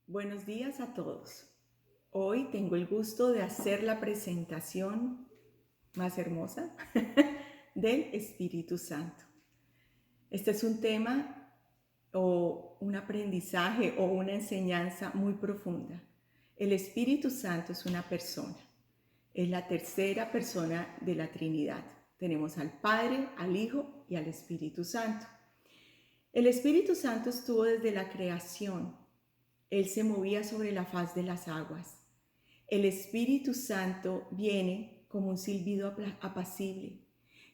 Buenos días a todos. Hoy tengo el gusto de hacer la presentación más hermosa del Espíritu Santo. Este es un tema o un aprendizaje o una enseñanza muy profunda. El Espíritu Santo es una persona, es la tercera persona de la Trinidad. Tenemos al Padre, al Hijo y al Espíritu Santo. El Espíritu Santo estuvo desde la creación. Él se movía sobre la faz de las aguas. El Espíritu Santo viene como un silbido apacible.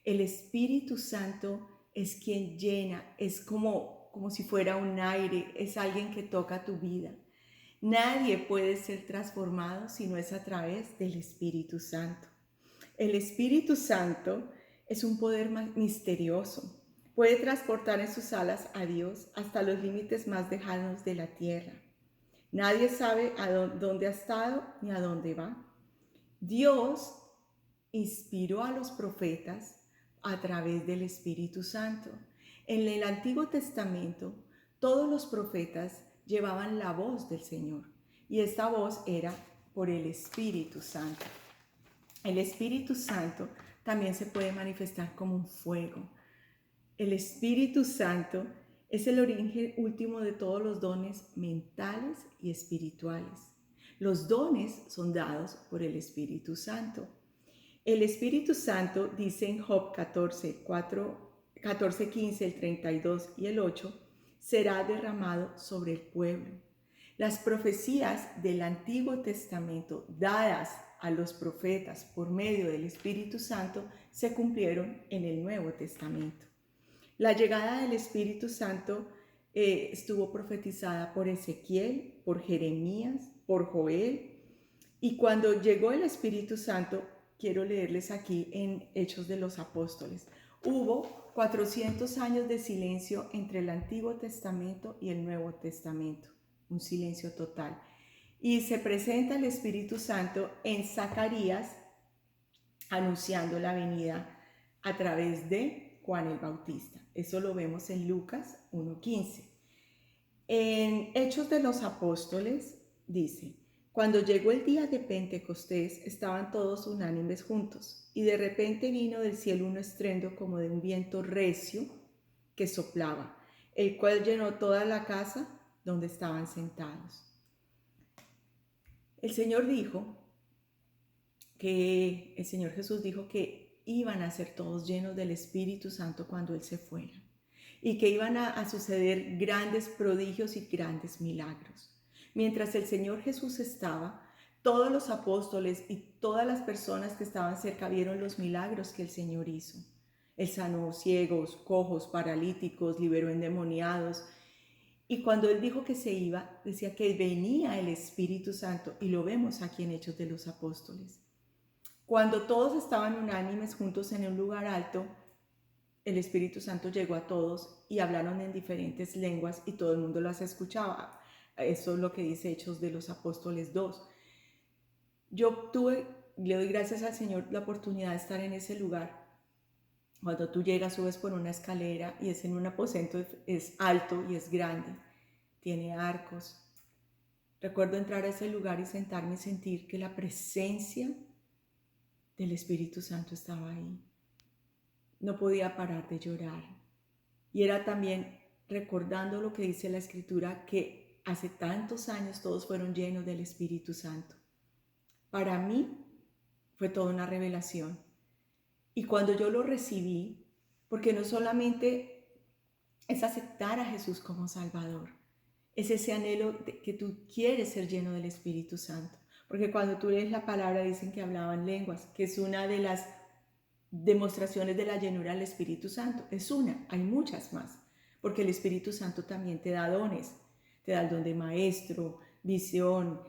El Espíritu Santo es quien llena, es como si fuera un aire, es alguien que toca tu vida. Nadie puede ser transformado si no es a través del Espíritu Santo. El Espíritu Santo es un poder misterioso. Puede transportar en sus alas a Dios hasta los límites más lejanos de la tierra. Nadie sabe dónde ha estado ni a dónde va. Dios inspiró a los profetas a través del Espíritu Santo. En el Antiguo Testamento, todos los profetas llevaban la voz del Señor y esta voz era por el Espíritu Santo. El Espíritu Santo también se puede manifestar como un fuego. El Espíritu Santo es el origen último de todos los dones mentales y espirituales. Los dones son dados por el Espíritu Santo. El Espíritu Santo dice en Job 14, 15, el 32 y el 8, será derramado sobre el pueblo. Las profecías del Antiguo Testamento dadas a los profetas por medio del Espíritu Santo se cumplieron en el Nuevo Testamento. La llegada del Espíritu Santo estuvo profetizada por Ezequiel, por Jeremías, por Joel. Y cuando llegó el Espíritu Santo, quiero leerles aquí en Hechos de los Apóstoles, hubo 400 años de silencio entre el Antiguo Testamento y el Nuevo Testamento, un silencio total. Y se presenta el Espíritu Santo en Zacarías anunciando la venida a través de Juan el Bautista. Eso lo vemos en Lucas 1:15. En Hechos de los Apóstoles dice, cuando llegó el día de Pentecostés estaban todos unánimes juntos y de repente vino del cielo un estruendo como de un viento recio que soplaba, el cual llenó toda la casa donde estaban sentados. El Señor Jesús dijo que iban a ser todos llenos del Espíritu Santo cuando Él se fuera y que iban a suceder grandes prodigios y grandes milagros. Mientras el Señor Jesús estaba, todos los apóstoles y todas las personas que estaban cerca vieron los milagros que el Señor hizo. Él sanó ciegos, cojos, paralíticos, liberó endemoniados. Y cuando Él dijo que se iba, decía que venía el Espíritu Santo y lo vemos aquí en Hechos de los Apóstoles. Cuando todos estaban unánimes juntos en un lugar alto, el Espíritu Santo llegó a todos y hablaron en diferentes lenguas y todo el mundo las escuchaba. Eso es lo que dice Hechos de los Apóstoles 2. Le doy gracias al Señor la oportunidad de estar en ese lugar. Cuando tú llegas, subes por una escalera y es en un aposento, es alto y es grande, tiene arcos. Recuerdo entrar a ese lugar y sentarme y sentir que la presencia del Espíritu Santo estaba ahí. No podía parar de llorar. Y era también recordando lo que dice la Escritura, que hace tantos años todos fueron llenos del Espíritu Santo. Para mí fue toda una revelación. Y cuando yo lo recibí, porque no solamente es aceptar a Jesús como Salvador, es ese anhelo de que tú quieres ser lleno del Espíritu Santo. Porque cuando tú lees la palabra dicen que hablaban lenguas, que es una de las demostraciones de la llenura del Espíritu Santo. Es una, hay muchas más, porque el Espíritu Santo también te da dones, te da el don de maestro, visión,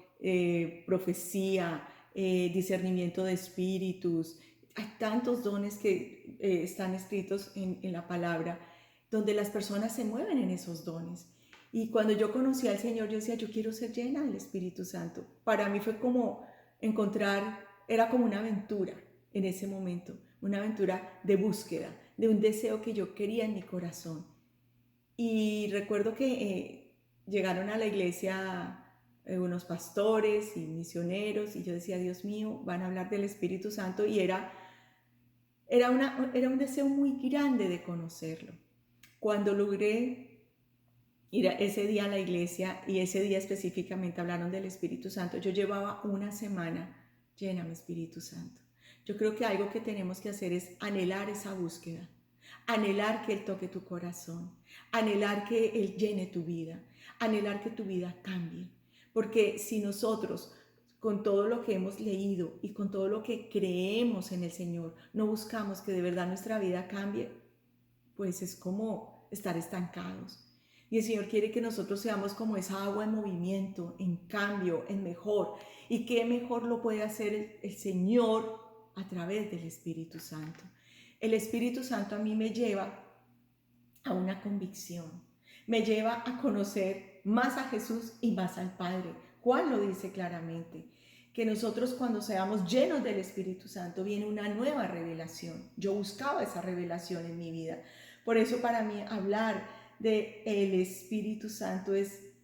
profecía, discernimiento de espíritus. Hay tantos dones que están escritos en la palabra, donde las personas se mueven en esos dones. Y cuando yo conocí al Señor, yo decía, yo quiero ser llena del Espíritu Santo. Para mí fue como era como una aventura en ese momento, una aventura de búsqueda, de un deseo que yo quería en mi corazón. Y recuerdo que llegaron a la iglesia unos pastores y misioneros, y yo decía, Dios mío, van a hablar del Espíritu Santo, y era un deseo muy grande de conocerlo. Cuando logré ir ese día a la iglesia, y ese día específicamente hablaron del Espíritu Santo, yo llevaba una semana llena de Espíritu Santo. Yo creo que algo que tenemos que hacer es anhelar esa búsqueda, anhelar que Él toque tu corazón, anhelar que Él llene tu vida, anhelar que tu vida cambie. Porque si nosotros, con todo lo que hemos leído y con todo lo que creemos en el Señor, no buscamos que de verdad nuestra vida cambie, pues es como estar estancados. Y el Señor quiere que nosotros seamos como esa agua en movimiento, en cambio, en mejor. ¿Y qué mejor lo puede hacer el Señor a través del Espíritu Santo? El Espíritu Santo a mí me lleva a una convicción, me lleva a conocer más a Jesús y más al Padre. Juan lo dice claramente, que nosotros cuando seamos llenos del Espíritu Santo viene una nueva revelación. Yo buscaba esa revelación en mi vida. Por eso para mí hablar del Espíritu Santo es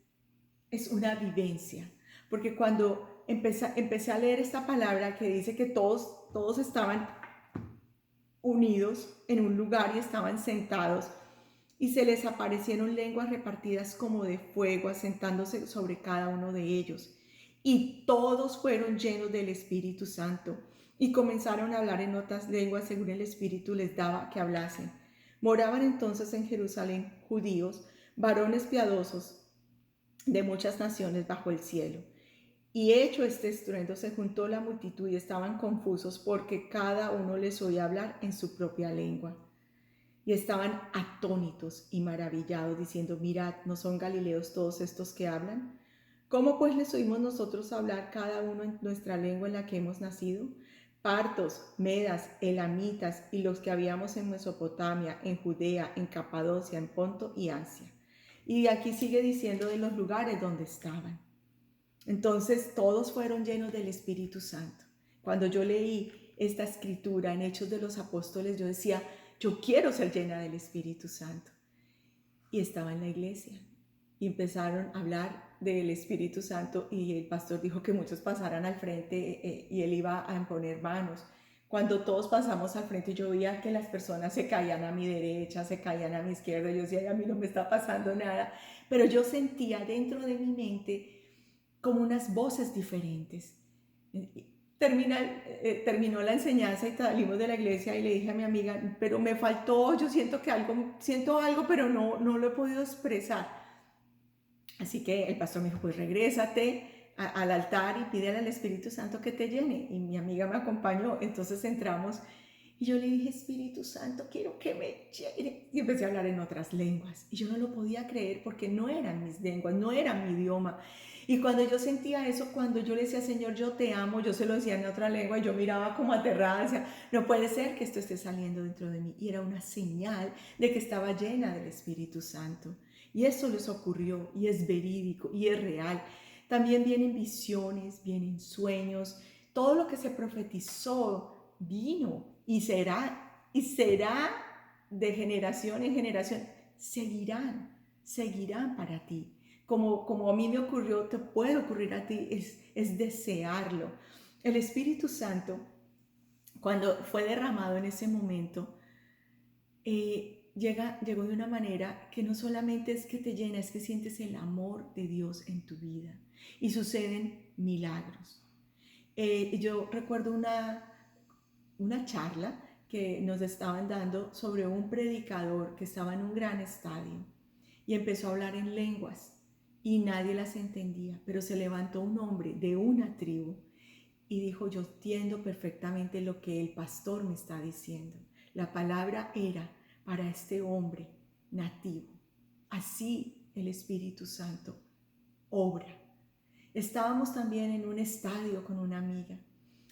una vivencia. Porque cuando empecé a leer esta palabra que dice que todos estaban unidos en un lugar y estaban sentados, y se les aparecieron lenguas repartidas como de fuego, asentándose sobre cada uno de ellos. Y todos fueron llenos del Espíritu Santo y comenzaron a hablar en otras lenguas según el Espíritu les daba que hablasen. Moraban entonces en Jerusalén judíos, varones piadosos de muchas naciones bajo el cielo. Y hecho este estruendo, se juntó la multitud y estaban confusos porque cada uno les oía hablar en su propia lengua. Y estaban atónitos y maravillados, diciendo, mirad, ¿no son galileos todos estos que hablan? ¿Cómo pues les oímos nosotros hablar cada uno en nuestra lengua en la que hemos nacido? Partos, medas, elamitas y los que habíamos en Mesopotamia, en Judea, en Capadocia, en Ponto y Asia. Y aquí sigue diciendo de los lugares donde estaban. Entonces todos fueron llenos del Espíritu Santo. Cuando yo leí esta escritura en Hechos de los Apóstoles, yo decía, yo quiero ser llena del Espíritu Santo. Y estaba en la iglesia y empezaron a hablar del Espíritu Santo, y el pastor dijo que muchos pasaran al frente y él iba a imponer manos. Cuando todos pasamos al frente, yo veía que las personas se caían a mi derecha, se caían a mi izquierda. Yo decía, a mí no me está pasando nada, pero yo sentía dentro de mi mente como unas voces diferentes. Terminó la enseñanza y salimos de la iglesia, y le dije a mi amiga, pero me faltó, yo siento algo, pero no lo he podido expresar. Así que el pastor me dijo, pues regrésate al altar y pídele al Espíritu Santo que te llene. Y mi amiga me acompañó, entonces entramos y yo le dije, Espíritu Santo, quiero que me llene. Y empecé a hablar en otras lenguas. Y yo no lo podía creer porque no eran mis lenguas, no era mi idioma. Y cuando yo sentía eso, cuando yo le decía, Señor, yo te amo, yo se lo decía en otra lengua y yo miraba como aterrada, decía, no puede ser que esto esté saliendo dentro de mí. Y era una señal de que estaba llena del Espíritu Santo. Y eso les ocurrió, y es verídico, y es real. También vienen visiones, vienen sueños. Todo lo que se profetizó vino y será de generación en generación. Seguirán para ti. Como a mí me ocurrió, te puede ocurrir a ti, es desearlo. El Espíritu Santo, cuando fue derramado en ese momento, llegó de una manera que no solamente es que te llena, es que sientes el amor de Dios en tu vida y suceden milagros. Yo recuerdo una charla que nos estaban dando sobre un predicador que estaba en un gran estadio y empezó a hablar en lenguas y nadie las entendía, pero se levantó un hombre de una tribu y dijo, yo entiendo perfectamente lo que el pastor me está diciendo. La palabra era para este hombre nativo. Así el Espíritu Santo obra. Estábamos también en un estadio con una amiga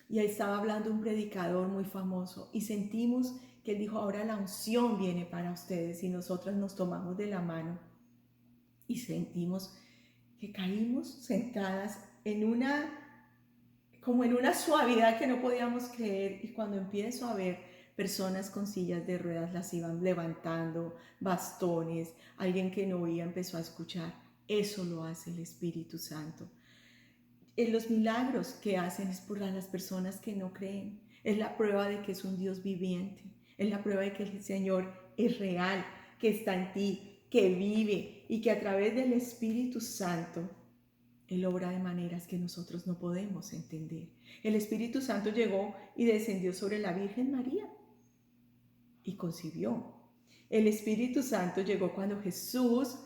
y ahí estaba hablando un predicador muy famoso y sentimos que él dijo, ahora la unción viene para ustedes, y nosotras nos tomamos de la mano y sentimos que caímos sentadas como en una suavidad que no podíamos creer. Y cuando empiezo a ver personas con sillas de ruedas, las iban levantando, bastones, alguien que no oía empezó a escuchar. Eso lo hace el Espíritu Santo. Los milagros que hacen es por las personas que no creen. Es la prueba de que es un Dios viviente. Es la prueba de que el Señor es real, que está en ti, que vive y que a través del Espíritu Santo Él obra de maneras que nosotros no podemos entender. El Espíritu Santo llegó y descendió sobre la Virgen María y concibió. El Espíritu Santo llegó cuando Jesús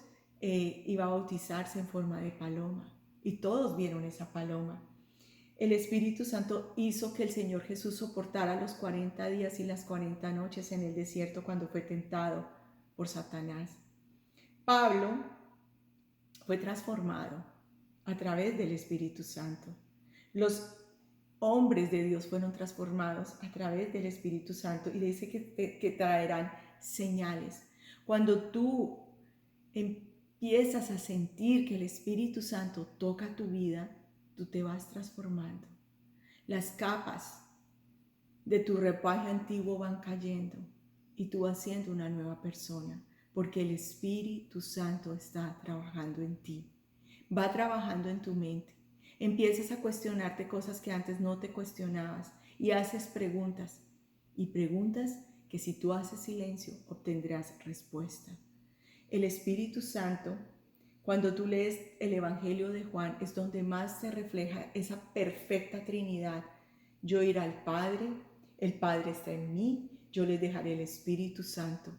iba a bautizarse en forma de paloma y todos vieron esa paloma. El Espíritu Santo hizo que el Señor Jesús soportara los 40 días y las 40 noches en el desierto cuando fue tentado por Satanás. Pablo fue transformado a través del Espíritu Santo. Los hombres de Dios fueron transformados a través del Espíritu Santo y dice que traerán señales. Cuando tú empiezas a sentir que el Espíritu Santo toca tu vida, tú te vas transformando. Las capas de tu ropaje antiguo van cayendo y tú vas siendo una nueva persona porque el Espíritu Santo está trabajando en ti. Va trabajando en tu mente. Empiezas a cuestionarte cosas que antes no te cuestionabas y haces preguntas. Y preguntas que si tú haces silencio obtendrás respuesta. El Espíritu Santo, cuando tú lees el Evangelio de Juan, es donde más se refleja esa perfecta Trinidad. Yo iré al Padre, el Padre está en mí, yo les dejaré el Espíritu Santo.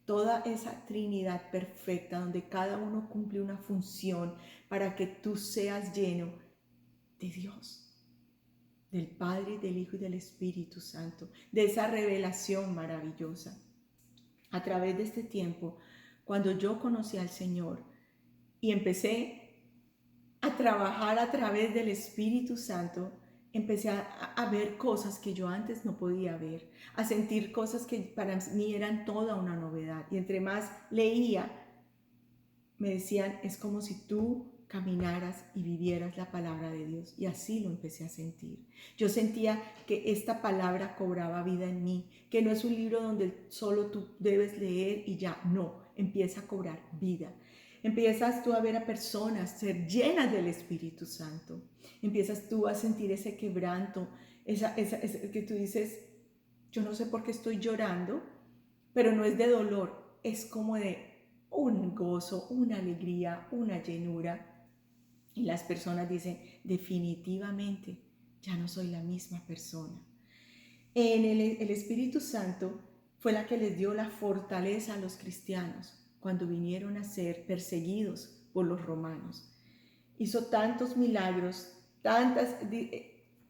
Toda esa Trinidad perfecta donde cada uno cumple una función para que tú seas lleno de Dios, del Padre, del Hijo y del Espíritu Santo, de esa revelación maravillosa. A través de este tiempo, cuando yo conocí al Señor y empecé a trabajar a través del Espíritu Santo, empecé a ver cosas que yo antes no podía ver, a sentir cosas que para mí eran toda una novedad. Y entre más leía, me decían, es como si tú caminaras y vivieras la palabra de Dios. Y así lo empecé a sentir. Yo sentía que esta palabra cobraba vida en mí, que no es un libro donde solo tú debes leer y ya, no, empieza a cobrar vida. Empiezas tú a ver a personas ser llenas del Espíritu Santo. Empiezas tú a sentir ese quebranto, que tú dices, yo no sé por qué estoy llorando, pero no es de dolor, es como de un gozo, una alegría, una llenura. Y las personas dicen, definitivamente, ya no soy la misma persona. El Espíritu Santo fue la que les dio la fortaleza a los cristianos cuando vinieron a ser perseguidos por los romanos. Hizo tantos milagros,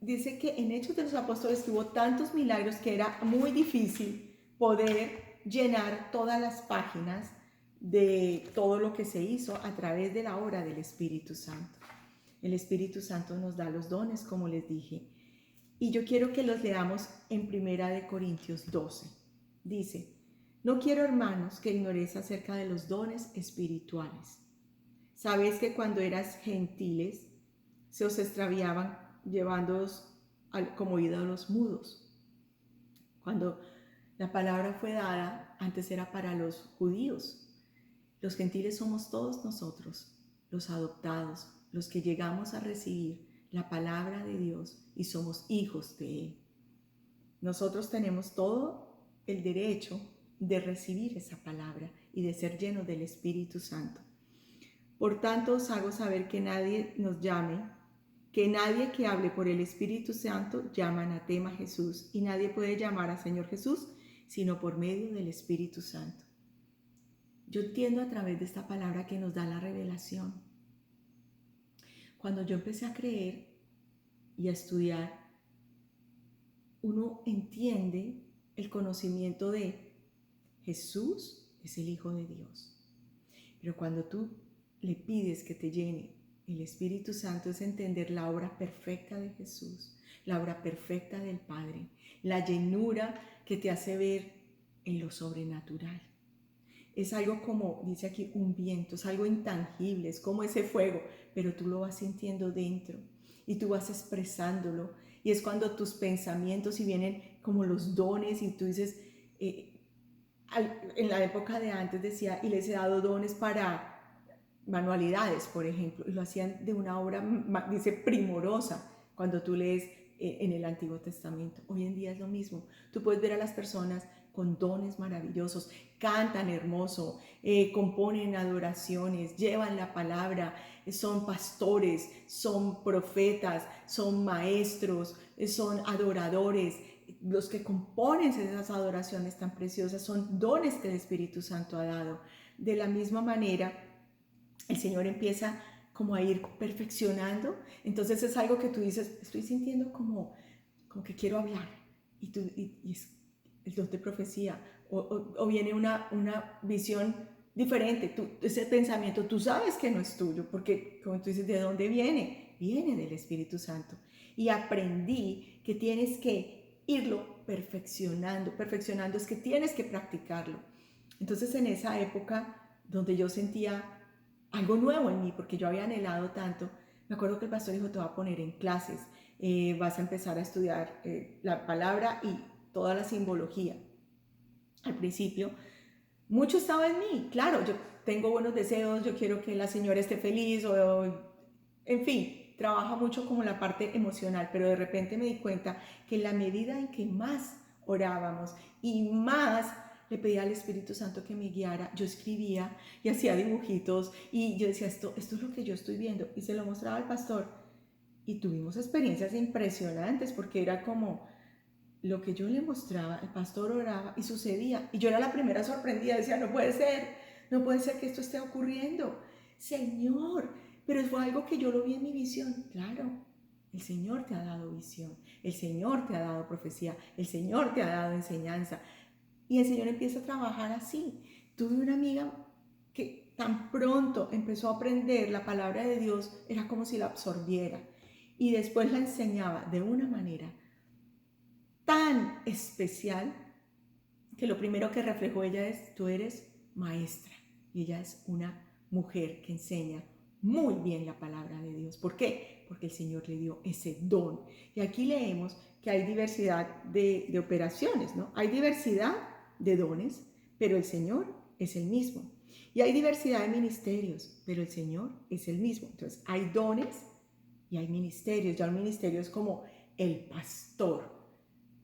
dice que en Hechos de los Apóstoles tuvo tantos milagros que era muy difícil poder llenar todas las páginas de todo lo que se hizo a través de la obra del Espíritu Santo. El Espíritu Santo nos da los dones, como les dije. Y yo quiero que los leamos en 1 Corintios 12. Dice, no quiero, hermanos, que ignoréis acerca de los dones espirituales. Sabéis que cuando eras gentiles, se os extraviaban llevándoos como ídolos mudos. Cuando la palabra fue dada, antes era para los judíos. Los gentiles somos todos nosotros, los adoptados, los que llegamos a recibir la palabra de Dios y somos hijos de Él. Nosotros tenemos todo el derecho de recibir esa palabra y de ser llenos del Espíritu Santo. Por tanto, os hago saber que nadie nos llame, que nadie que hable por el Espíritu Santo llama anatema a Jesús, y nadie puede llamar a Señor Jesús sino por medio del Espíritu Santo. Yo entiendo a través de esta palabra que nos da la revelación. Cuando yo empecé a creer y a estudiar, uno entiende el conocimiento de Jesús es el Hijo de Dios. Pero cuando tú le pides que te llene el Espíritu Santo, es entender la obra perfecta de Jesús, la obra perfecta del Padre, la llenura que te hace ver en lo sobrenatural. Es algo como, dice aquí, un viento, es algo intangible, es como ese fuego, pero tú lo vas sintiendo dentro y tú vas expresándolo. Y es cuando tus pensamientos y vienen como los dones y tú dices, en la época de antes decía, y les he dado dones para manualidades, por ejemplo, y lo hacían de una obra, dice, primorosa, cuando tú lees en el Antiguo Testamento. Hoy en día es lo mismo. Tú puedes ver a las personas con dones maravillosos, cantan hermoso, componen adoraciones, llevan la palabra, son pastores, son profetas, son maestros, son adoradores. Los que componen esas adoraciones tan preciosas son dones que el Espíritu Santo ha dado. De la misma manera, el Señor empieza como a ir perfeccionando. Entonces es algo que tú dices, estoy sintiendo como que quiero hablar. Y es el don de profecía. O viene una visión diferente. Ese pensamiento, tú sabes que no es tuyo, porque como tú dices, ¿de dónde viene? Viene del Espíritu Santo. Y aprendí que tienes que irlo perfeccionando. Perfeccionando es que tienes que practicarlo. Entonces en esa época donde yo sentía algo nuevo en mí, porque yo había anhelado tanto, me acuerdo que el pastor dijo, te va a poner en clases, vas a empezar a estudiar la palabra y toda la simbología. Al principio, mucho estaba en mí, claro, yo tengo buenos deseos, yo quiero que la señora esté feliz, en fin, trabaja mucho como la parte emocional, pero de repente me di cuenta que en la medida en que más orábamos y más le pedía al Espíritu Santo que me guiara, yo escribía y hacía dibujitos y yo decía, esto es lo que yo estoy viendo, y se lo mostraba al pastor y tuvimos experiencias impresionantes porque era como lo que yo le mostraba, el pastor oraba y sucedía, y yo era la primera sorprendida, decía, no puede ser que esto esté ocurriendo, Señor, pero fue algo que yo lo vi en mi visión. Claro, el Señor te ha dado visión, el Señor te ha dado profecía, el Señor te ha dado enseñanza, y el Señor empieza a trabajar así. Tuve una amiga que tan pronto empezó a aprender la palabra de Dios, era como si la absorbiera, y después la enseñaba de una manera tan especial que lo primero que reflejó ella es, tú eres maestra, y ella es una mujer que enseña muy bien la palabra de Dios. ¿Por qué? Porque el Señor le dio ese don. Y aquí leemos que hay diversidad de operaciones, ¿no? Hay diversidad de dones, pero el Señor es el mismo. Y hay diversidad de ministerios, pero el Señor es el mismo. Entonces, hay dones y hay ministerios. Ya un ministerio es como el pastor,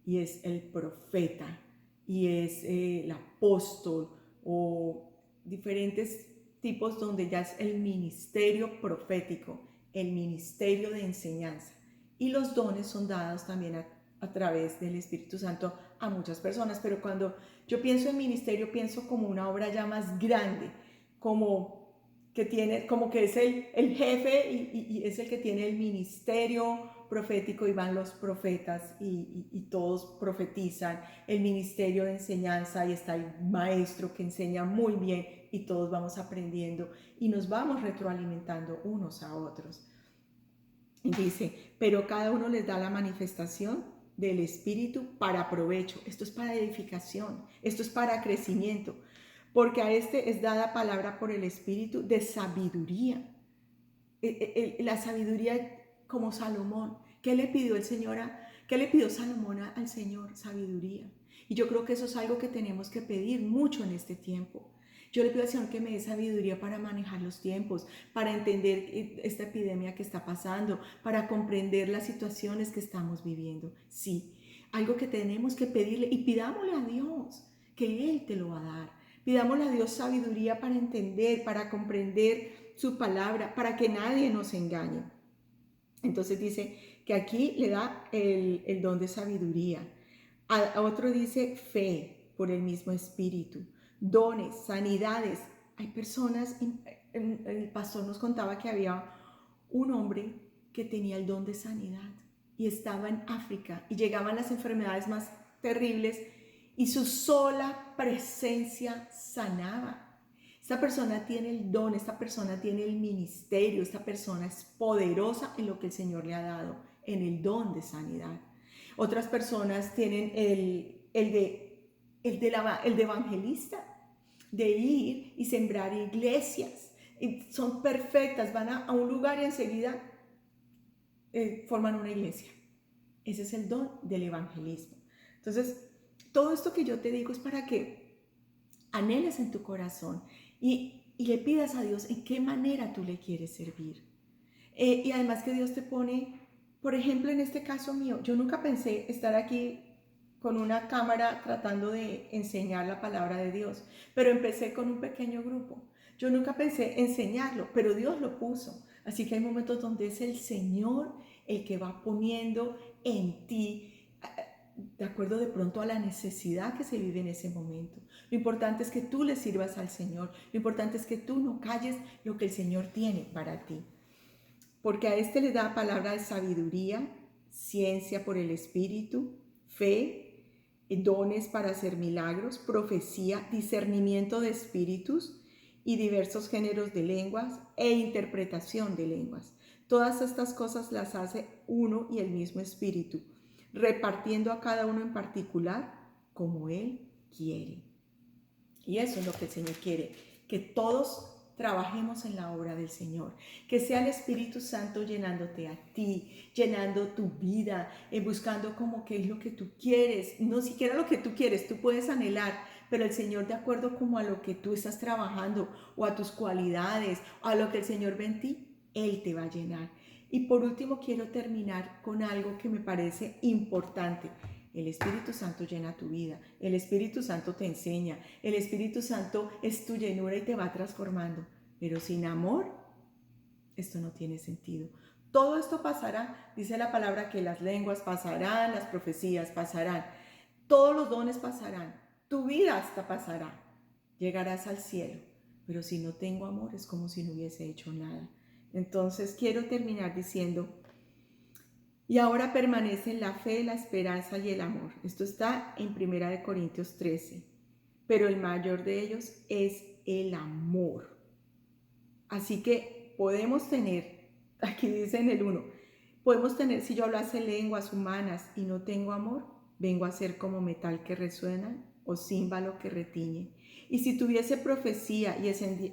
y es el profeta, y es el apóstol, o diferentes tipos donde ya es el ministerio profético, el ministerio de enseñanza. Y los dones son dados también a través del Espíritu Santo a muchas personas, pero cuando yo pienso en ministerio, pienso como una obra ya más grande, como que es el jefe y es el que tiene el ministerio profético, y van los profetas y todos profetizan, el ministerio de enseñanza, y está el maestro que enseña muy bien y todos vamos aprendiendo y nos vamos retroalimentando unos a otros. Y dice, pero cada uno les da la manifestación del Espíritu para provecho. Esto es para edificación, esto es para crecimiento, porque a este es dada palabra por el Espíritu de sabiduría. La sabiduría como Salomón. ¿Qué le pidió el Señor? ¿Qué le pidió Salomón al Señor? Sabiduría. Y yo creo que eso es algo que tenemos que pedir mucho en este tiempo. Yo le pido al Señor que me dé sabiduría para manejar los tiempos, para entender esta epidemia que está pasando, para comprender las situaciones que estamos viviendo. Sí, algo que tenemos que pedirle, y pidámosle a Dios que Él te lo va a dar. Pidámosle a Dios sabiduría para entender, para comprender su palabra, para que nadie nos engañe. Entonces dice que aquí le da el don de sabiduría. A otro dice fe por el mismo espíritu, dones, sanidades. Hay personas, el pastor nos contaba que había un hombre que tenía el don de sanidad y estaba en África y llegaban las enfermedades más terribles y su sola presencia sanaba. Esta persona tiene el don, esta persona tiene el ministerio, esta persona es poderosa en lo que el Señor le ha dado, en el don de sanidad. Otras personas tienen el de evangelista, de ir y sembrar iglesias. Y son perfectas, van a un lugar y enseguida forman una iglesia. Ese es el don del evangelismo. Entonces, todo esto que yo te digo es para que anheles en tu corazón y y le pidas a Dios en qué manera tú le quieres servir. Y además que Dios te pone, por ejemplo, en este caso mío, yo nunca pensé estar aquí con una cámara tratando de enseñar la palabra de Dios, pero empecé con un pequeño grupo. Yo nunca pensé enseñarlo, pero Dios lo puso. Así que hay momentos donde es el Señor el que va poniendo en ti, de acuerdo de pronto a la necesidad que se vive en ese momento. Lo importante es que tú le sirvas al Señor. Lo importante es que tú no calles lo que el Señor tiene para ti. Porque a este le da palabra de sabiduría, ciencia por el Espíritu, fe, dones para hacer milagros, profecía, discernimiento de espíritus y diversos géneros de lenguas e interpretación de lenguas. Todas estas cosas las hace uno y el mismo Espíritu, repartiendo a cada uno en particular como Él quiere. Y eso es lo que el Señor quiere, que todos trabajemos en la obra del Señor, que sea el Espíritu Santo llenándote a ti, llenando tu vida, buscando como qué es lo que tú quieres, no siquiera lo que tú quieres, tú puedes anhelar, pero el Señor de acuerdo como a lo que tú estás trabajando o a tus cualidades, o a lo que el Señor ve en ti, Él te va a llenar. Y por último quiero terminar con algo que me parece importante. El Espíritu Santo llena tu vida, el Espíritu Santo te enseña, el Espíritu Santo es tu llenura y te va transformando. Pero sin amor, esto no tiene sentido. Todo esto pasará, dice la palabra que las lenguas pasarán, las profecías pasarán, todos los dones pasarán, tu vida hasta pasará, llegarás al cielo. Pero si no tengo amor es como si no hubiese hecho nada. Entonces quiero terminar diciendo, y ahora permanecen la fe, la esperanza y el amor. Esto está en 1 Corintios 13. Pero el mayor de ellos es el amor. Así que podemos tener, aquí dice en el 1, podemos tener, si yo hablase lenguas humanas y no tengo amor, vengo a ser como metal que resuena o címbalo que retiñe. Y si tuviese profecía y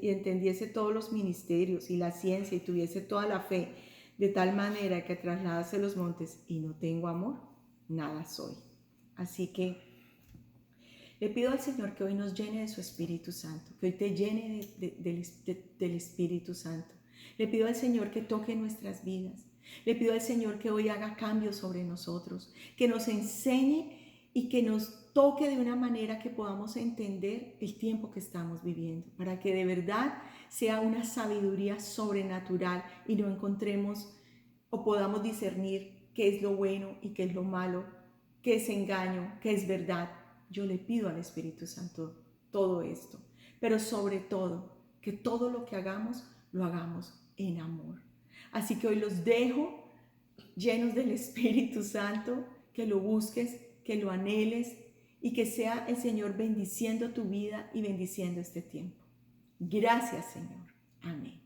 entendiese todos los ministerios y la ciencia y tuviese toda la fe, de tal manera que trasladase los montes y no tengo amor, nada soy. Así que le pido al Señor que hoy nos llene de su Espíritu Santo, que hoy te llene del Espíritu Santo. Le pido al Señor que toque nuestras vidas. Le pido al Señor que hoy haga cambios sobre nosotros, que nos enseñe y que nos toque de una manera que podamos entender el tiempo que estamos viviendo, para que de verdad sea una sabiduría sobrenatural y no encontremos o podamos discernir qué es lo bueno y qué es lo malo, qué es engaño, qué es verdad. Yo le pido al Espíritu Santo todo esto, pero sobre todo, que todo lo que hagamos, lo hagamos en amor. Así que hoy los dejo llenos del Espíritu Santo, que lo busques, que lo anheles y que sea el Señor bendiciendo tu vida y bendiciendo este tiempo. Gracias, Señor. Amén.